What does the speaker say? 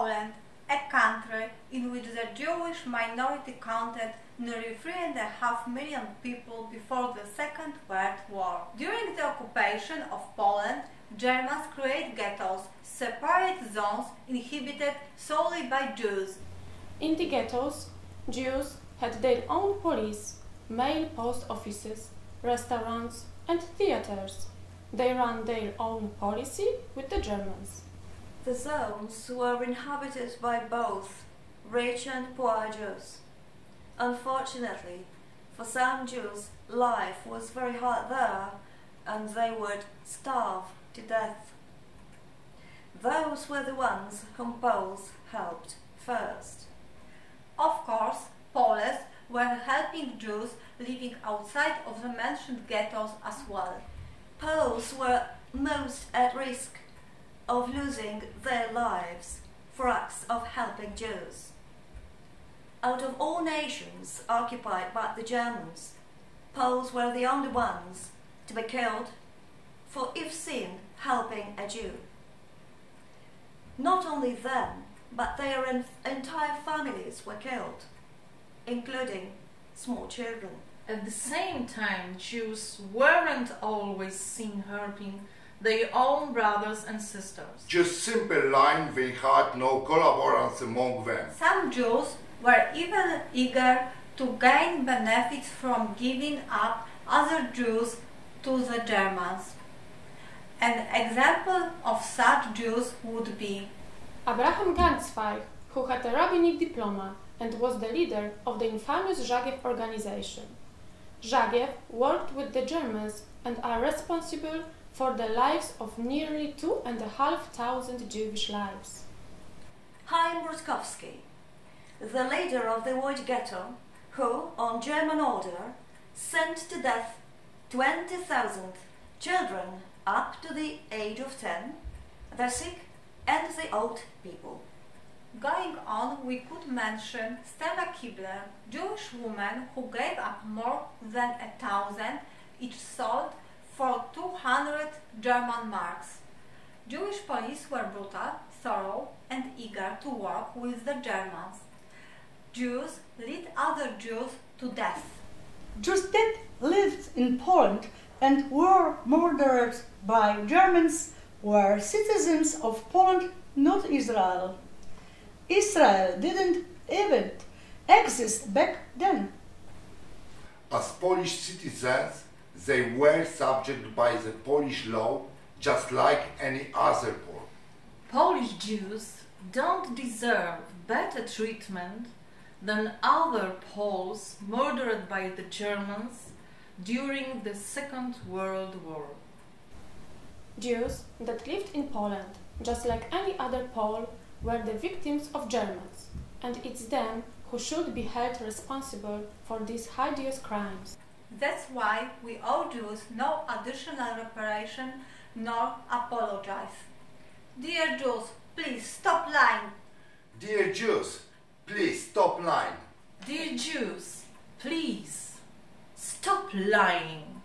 Poland, a country in which the Jewish minority counted nearly 3.5 million people before the Second World War. During the occupation of Poland, Germans created ghettos, separate zones inhabited solely by Jews. In the ghettos, Jews had their own police, mail post offices, restaurants and theaters. They ran their own policy with the Germans. The zones were inhabited by both rich and poor Jews. Unfortunately, for some Jews, life was very hard there, and they would starve to death. Those were the ones whom Poles helped first. Of course, Poles were helping Jews living outside of the mentioned ghettos as well. Poles were most at risk of losing their lives for acts of helping Jews. Out of all nations occupied by the Germans, Poles were the only ones to be killed for if seen helping a Jew. Not only them, but their entire families were killed, including small children. At the same time, Jews weren't always seen helping their own brothers and sisters. Just simple line, they had no collaborators among them. Some Jews were even eager to gain benefits from giving up other Jews to the Germans. An example of such Jews would be Abraham Ganzweig, who had a rabbinic diploma and was the leader of the infamous Żagiew organization. Żagiew worked with the Germans and are responsible for the lives of nearly 2,500 Jewish lives. Chaim Rutkowski, the leader of the Łódź ghetto, who, on German order, sent to death 20,000 children up to the age of 10, the sick and the old people. Going on, we could mention Stella Kibler, Jewish woman who gave up more than 1,000 each sold for 200 German marks. Jewish police were brutal, thorough and eager to work with the Germans. Jews led other Jews to death. Jews that lived in Poland and were murdered by Germans were citizens of Poland, not Israel. Israel didn't even exist back then. As Polish citizens, they were subject by the Polish law just like any other Pole. Polish Jews don't deserve better treatment than other Poles murdered by the Germans during the Second World War. Jews that lived in Poland, just like any other Pole, were the victims of Germans, and it's them who should be held responsible for these hideous crimes. That's why we owe Jews no additional reparation nor apologize. Dear Jews, please stop lying. Dear Jews, please stop lying. Dear Jews, please stop lying.